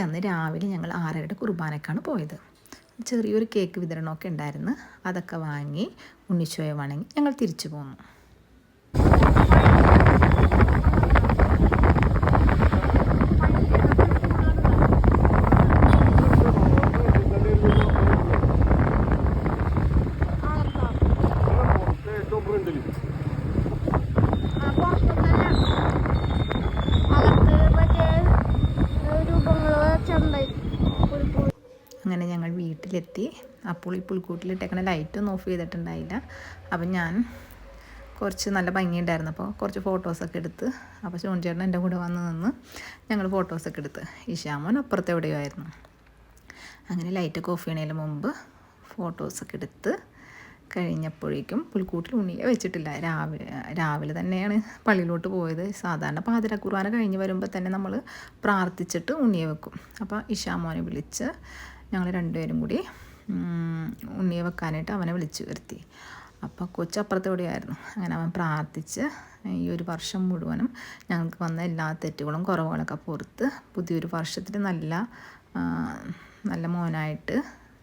അന്ന് രാവിലെ ഞങ്ങൾ 6:30 കുർബാനക്കാണ് പോയത്. ചെറിയൊരു കേക്ക് വിതരണമൊക്കെ ഉണ്ടായിരുന്നു. അതൊക്കെ വാങ്ങി ഉണ്ണിച്ചോയെ വണങ്ങി ഞങ്ങൾ തിരിച്ചു പോന്നു. അങ്ങനെ ഞങ്ങൾ വീട്ടിലെത്തി. അപ്പോൾ ഈ പുൽക്കൂട്ടിലിട്ടേക്കണ ലൈറ്റൊന്നും ഓഫ് ചെയ്തിട്ടുണ്ടായില്ല. അപ്പം ഞാൻ കുറച്ച് നല്ല ഭംഗിയുണ്ടായിരുന്നു, അപ്പോൾ കുറച്ച് ഫോട്ടോസൊക്കെ എടുത്ത്. അപ്പോൾ ചേട്ടൻ എൻ്റെ കൂടെ വന്ന് നിന്ന് ഞങ്ങൾ ഫോട്ടോസൊക്കെ എടുത്ത്. ഇഷാമോൻ അപ്പുറത്ത് എവിടെയോ ആയിരുന്നു. അങ്ങനെ ലൈറ്റൊക്കെ ഓഫ് ചെയ്യണതിന് മുമ്പ് ഫോട്ടോസൊക്കെ എടുത്ത് കഴിഞ്ഞപ്പോഴേക്കും പുൽക്കൂട്ടിൽ ഉണ്ണിയെ വെച്ചിട്ടില്ല. രാവിലെ തന്നെയാണ് പള്ളിയിലോട്ട് പോയത്. സാധാരണ പാതിര കുർബാന കഴിഞ്ഞ് വരുമ്പോൾ തന്നെ നമ്മൾ പ്രാർത്ഥിച്ചിട്ട് ഉണ്ണിയെ വെക്കും. അപ്പോൾ ഇഷാമോനെ വിളിച്ച് ഞങ്ങൾ രണ്ടുപേരും കൂടി ഉണ്ണിയെ വെക്കാനായിട്ട് അവനെ വിളിച്ചു വരുത്തി. അപ്പോൾ കൊച്ചപ്പുറത്ത് എവിടെയായിരുന്നു. അങ്ങനെ അവൻ പ്രാർത്ഥിച്ച് ഈ ഒരു വർഷം മുഴുവനും ഞങ്ങൾക്ക് വന്ന എല്ലാ തെറ്റുകളും കുറവുകളൊക്കെ പുറത്ത് പുതിയൊരു വർഷത്തിൽ നല്ല മോനായിട്ട്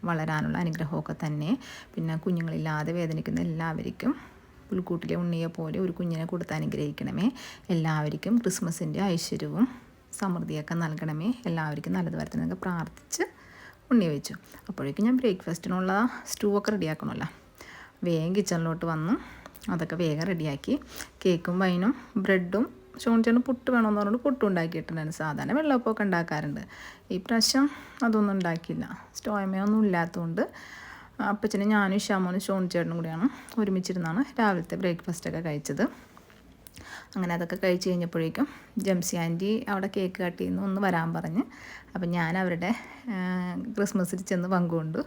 വളരാനുള്ള അനുഗ്രഹമൊക്കെ തന്നെ. പിന്നെ കുഞ്ഞുങ്ങളില്ലാതെ വേദനിക്കുന്ന എല്ലാവർക്കും പുൽക്കൂട്ടിലെ ഉണ്ണിയെ പോലെ ഒരു കുഞ്ഞിനെ കൊടുത്ത് അനുഗ്രഹിക്കണമേ. എല്ലാവർക്കും ക്രിസ്മസിൻ്റെ ഐശ്വര്യവും സമൃദ്ധിയൊക്കെ നൽകണമേ. എല്ലാവർക്കും നല്ലത് വരത്തുന്നതൊക്കെ പ്രാർത്ഥിച്ച് ഉണ്ണിയെ വെച്ചു. അപ്പോഴേക്കും ഞാൻ ബ്രേക്ക്ഫാസ്റ്റിനുള്ള സ്റ്റൂവൊക്കെ റെഡിയാക്കണമല്ലോ. വേഗം കിച്ചണിലോട്ട് വന്നു അതൊക്കെ വേഗം റെഡിയാക്കി. കേക്കും വൈനും ബ്രെഡും ചേട്ടന് പുട്ട് വേണമെന്ന് പറഞ്ഞുകൊണ്ട് പുട്ടും ഉണ്ടാക്കിയിട്ടുണ്ടായിരുന്നു. സാധാരണ വെള്ളപ്പമൊക്കെ ഉണ്ടാക്കാറുണ്ട്. ഈ പ്രാവശ്യം അതൊന്നും ഉണ്ടാക്കിയില്ല. സ്റ്റോയമയൊന്നും ഇല്ലാത്തതുകൊണ്ട് അപ്പച്ചനെ ഞാനും ഇഷാമോനും ചേട്ടനും കൂടിയാണ് ഒരുമിച്ചിരുന്നാണ് രാവിലത്തെ ബ്രേക്ക്ഫാസ്റ്റൊക്കെ കഴിച്ചത്. അങ്ങനെ അതൊക്കെ കഴിച്ച് കഴിഞ്ഞപ്പോഴേക്കും ജംസി ആൻറ്റി അവിടെ കേക്ക് കട്ട് ചെയ്യുന്നു ഒന്ന് വരാൻ പറഞ്ഞ്. അപ്പം ഞാൻ അവരുടെ ക്രിസ്മസിൽ ചെന്ന് പങ്കുകൊണ്ടു.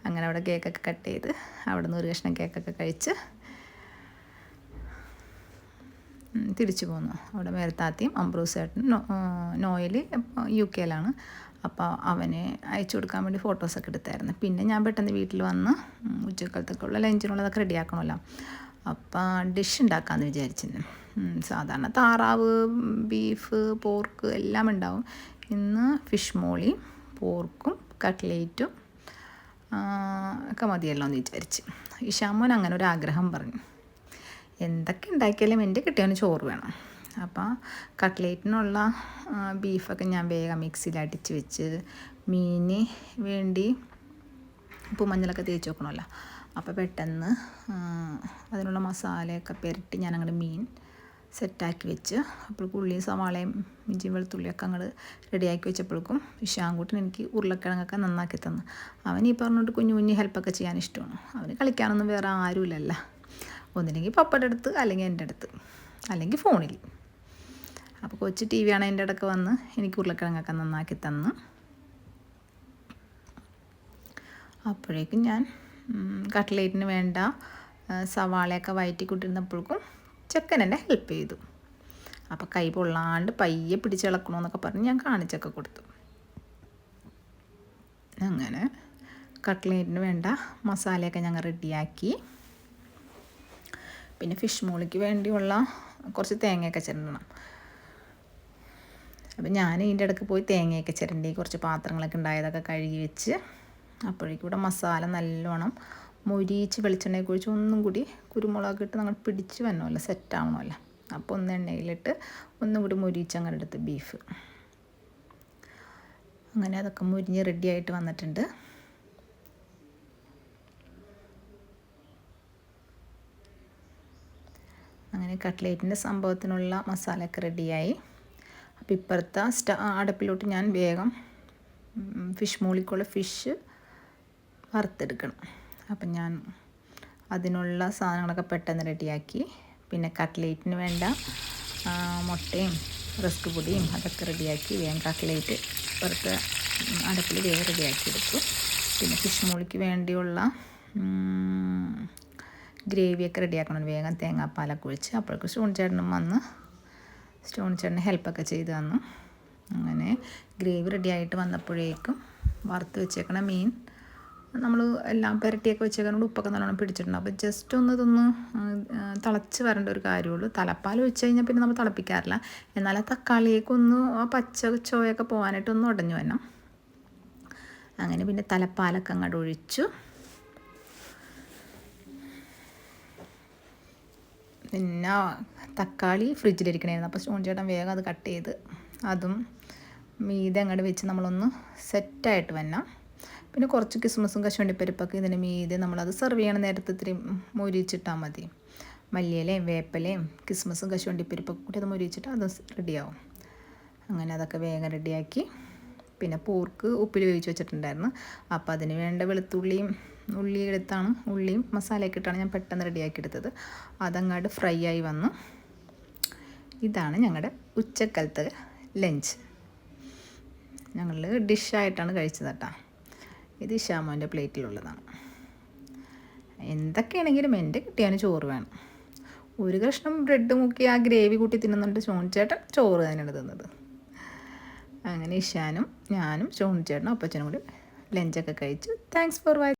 അങ്ങനെ അവിടെ കേക്കൊക്കെ കട്ട് ചെയ്ത് അവിടെ നിന്ന് ഒരു കഷ്ണം കേക്കൊക്കെ കഴിച്ച് തിരിച്ചു പോന്നു. അവിടെ മേൽത്താത്തിയും അംബ്രൂസേട്ടനും നോയൽ UK അപ്പോൾ അവനെ അയച്ചു കൊടുക്കാൻ വേണ്ടി ഫോട്ടോസൊക്കെ എടുത്തായിരുന്നു. പിന്നെ ഞാൻ പെട്ടെന്ന് വീട്ടിൽ വന്ന് ഉച്ചക്കാലത്തൊക്കെയുള്ള ലഞ്ചിനുള്ളതൊക്കെ റെഡിയാക്കണമല്ലോ. അപ്പം ഡിഷ് ഉണ്ടാക്കാമെന്ന് വിചാരിച്ചിരുന്നു. സാധാരണ താറാവ്, ബീഫ്, പോർക്ക് എല്ലാം ഉണ്ടാവും. ഇന്ന് ഫിഷ് മോളി, പോർക്കും കട്ട്ലേറ്റും ഒക്കെ മതിയല്ലോ എന്ന് വിചാരിച്ച്. ഇഷാമോൻ അങ്ങനെ ഒരു ആഗ്രഹം പറഞ്ഞു. എന്തൊക്കെ ഉണ്ടാക്കിയാലും എൻ്റെ കിട്ടിയവന് ചോറ് വേണം. അപ്പോൾ കട്ട്ലേറ്റിനുള്ള ബീഫൊക്കെ ഞാൻ വേഗം മിക്സിയിൽ അടിച്ച് വെച്ച് മീന് വേണ്ടി ഉപ്പും മഞ്ഞളൊക്കെ തേച്ച് വെക്കണമല്ലോ. അപ്പോൾ പെട്ടെന്ന് അതിനുള്ള മസാലയൊക്കെ പുരട്ടി ഞാനങ്ങോട്ട് മീൻ സെറ്റാക്കി വെച്ച് അപ്പോഴേക്കും ഉള്ളിയും സവാളയും ഇഞ്ചിയും വെളുത്തുള്ളിയൊക്കെ അങ്ങോട്ട് റെഡിയാക്കി വെച്ചപ്പോഴേക്കും ഇഷാങ്കൂട്ടൻ എനിക്ക് ഉരുളക്കിഴങ്ങൊക്കെ നന്നാക്കി തന്നു. അവൻ ഈ പറഞ്ഞിട്ട് കുഞ്ഞു ഹെൽപ്പൊക്കെ ചെയ്യാൻ ഇഷ്ടമാണ്. അവന് കളിക്കാനൊന്നും വേറെ ആരുമില്ലല്ലോ. ഒന്നില്ലെങ്കിൽ പപ്പയുടെ അടുത്ത് അല്ലെങ്കിൽ എൻ്റെ അടുത്ത് അല്ലെങ്കിൽ ഫോണിൽ. അപ്പോൾ കൊച്ചു TV ആണ് എൻ്റെ ഇടയ്ക്ക് വന്ന് എനിക്ക് ഉരുളക്കിഴങ്ങൊക്കെ നന്നാക്കി തന്ന്. അപ്പോഴേക്കും ഞാൻ കട്ട്ലേറ്റിന് വേണ്ട സവാളയൊക്കെ വഴറ്റിക്കൊണ്ടിരുന്നപ്പോഴേക്കും ചെക്കൻ എന്നെ ഹെൽപ്പ് ചെയ്തു. അപ്പോൾ കൈ പൊള്ളാണ്ട് പയ്യെ പിടിച്ചിളക്കണമെന്നൊക്കെ പറഞ്ഞ് ഞാൻ കാണിച്ചൊക്കെ കൊടുത്തു. അങ്ങനെ കട്ട്ലേറ്റിന് വേണ്ട മസാലയൊക്കെ ഞങ്ങൾ റെഡിയാക്കി. പിന്നെ ഫിഷ് മോളിക്ക് വേണ്ടിയുള്ള കുറച്ച് തേങ്ങയൊക്കെ ചിരണ്ടണം. അപ്പം ഞാൻ ഇതിൻ്റെ ഇടയ്ക്ക് പോയി തേങ്ങയൊക്കെ ചിരണ്ടി കുറച്ച് പാത്രങ്ങളൊക്കെ ഉണ്ടായതൊക്കെ കഴുകി വെച്ച് അപ്പോഴേക്കും ഇവിടെ മസാല നല്ലോണം മൊരിച്ച് വെളിച്ചെണ്ണയൊക്കെ ഒഴിച്ച് ഒന്നും കൂടി കുരുമുളകൊക്കെ ഇട്ട് നമ്മൾ പിടിച്ച് വരണമല്ലോ, സെറ്റാവണമല്ലോ. അപ്പോൾ ഒന്ന് എണ്ണയിലിട്ട് ഒന്നും കൂടി മൊരിച്ച് അങ്ങനെ എടുത്ത് ബീഫ് അങ്ങനെ അതൊക്കെ മുരിഞ്ഞ് റെഡിയായിട്ട് വന്നിട്ടുണ്ട്. അങ്ങനെ കട്ട്ലേറ്റിൻ്റെ സംഭവത്തിനുള്ള മസാലയൊക്കെ റെഡിയായി. അപ്പോൾ ഇപ്പുറത്തെ അടുപ്പിലോട്ട് ഞാൻ വേഗം ഫിഷ് മോളിക്കുള്ള ഫിഷ് വറുത്തെടുക്കണം. അപ്പം ഞാൻ അതിനുള്ള സാധനങ്ങളൊക്കെ പെട്ടെന്ന് റെഡിയാക്കി. പിന്നെ കട്ട്ലേറ്റിന് വേണ്ട മുട്ടയും റസ്ക് പൊടിയും അതൊക്കെ റെഡിയാക്കി വേഗം കട്ട്ലേറ്റ് പുറത്ത് അടുപ്പിൽ വേഗം റെഡിയാക്കി എടുത്തു. പിന്നെ ഫിഷ് മോളിക്ക് വേണ്ടിയുള്ള ഗ്രേവിയൊക്കെ റെഡിയാക്കണം. വേഗം തേങ്ങാപ്പാലൊക്കെ ഒഴിച്ച് അപ്പോഴേക്കും ചേട്ടനും വന്ന് ചേട്ടന് ഹെൽപ്പൊക്കെ ചെയ്ത് തന്നു. അങ്ങനെ ഗ്രേവി റെഡിയായിട്ട് വന്നപ്പോഴേക്കും വറുത്ത് വെച്ചേക്കണ മീൻ നമ്മൾ എല്ലാം പുരട്ടിയൊക്കെ വെച്ചേക്കാനോട് ഉപ്പൊക്കെ നല്ലോണം പിടിച്ചിട്ടുണ്ട്. അപ്പോൾ ജസ്റ്റ് ഒന്ന് ഇതൊന്ന് തിളച്ച് വരേണ്ട ഒരു കാര്യമുള്ളൂ. തലപ്പാൽ ഒഴിച്ച് കഴിഞ്ഞാൽ പിന്നെ നമ്മൾ തിളപ്പിക്കാറില്ല. എന്നാൽ ആ തക്കാളിയേക്കൊന്ന് ആ പച്ച ചോയൊക്കെ പോകാനായിട്ടൊന്ന് ഉടഞ്ഞു വരണം. അങ്ങനെ പിന്നെ തലപ്പാലൊക്കെ അങ്ങോട്ട് ഒഴിച്ചു. പിന്നെ തക്കാളി ഫ്രിഡ്ജിലിരിക്കണമായിരുന്നു. അപ്പോൾ സ്റ്റോൺ ചേട്ടൻ വേഗം അത് കട്ട് ചെയ്ത് അതും മീതെ അങ്ങോട്ട് വെച്ച് നമ്മളൊന്ന് സെറ്റായിട്ട് വരണം. പിന്നെ കുറച്ച് കിസ്മസും കശുവണ്ടിപ്പരിപ്പൊക്കെ ഇതിന് മീതെ നമ്മളത് സെർവ് ചെയ്യണ നേരത്തെ ഇത്തിരി മൊരിച്ചിട്ടാൽ മതി. മല്ലിയിലയും വേപ്പിലയും കിസ്മസും കശുവണ്ടിപ്പരിപ്പൊക്കെ കൂടി അത് മൊരിച്ചിട്ട് അത് റെഡിയാവും. അങ്ങനെ അതൊക്കെ വേഗം റെഡിയാക്കി. പിന്നെ പോർക്ക് ഉപ്പിൽ വേവിച്ച് വെച്ചിട്ടുണ്ടായിരുന്നു. അപ്പോൾ അതിന് വേണ്ട വെളുത്തുള്ളിയും ഉള്ളി എടുത്താണ്, ഉള്ളിയും മസാലയൊക്കെ ഇട്ടാണ് ഞാൻ പെട്ടെന്ന് റെഡിയാക്കി എടുത്തത്. അതങ്ങോട്ട് ഫ്രൈ ആയി വന്നു. ഇതാണ് ഞങ്ങളുടെ ഉച്ചക്കാലത്തെ ലഞ്ച്. ഞങ്ങൾ ഡിഷായിട്ടാണ് കഴിച്ചത് കേട്ടോ. ഇത് ഷാമോൻ്റെ പ്ലേറ്റിലുള്ളതാണ്. എന്തൊക്കെയാണെങ്കിലും എൻ്റെ കിട്ടിയാൽ ചോറ് വേണം. ഒരു കഷ്ണം ബ്രെഡ് മുക്കി ആ ഗ്രേവി കൂട്ടി തിന്നുന്നുണ്ട് ചോണിച്ചേട്ടൻ ചോറ് തന്നെയാണ് തിന്നത്. അങ്ങനെ ഇഷാനും ഞാനും ചോണിച്ചേട്ടനും അപ്പച്ചനും കൂടി ലഞ്ചൊക്കെ കഴിച്ചു. Thanks for watching.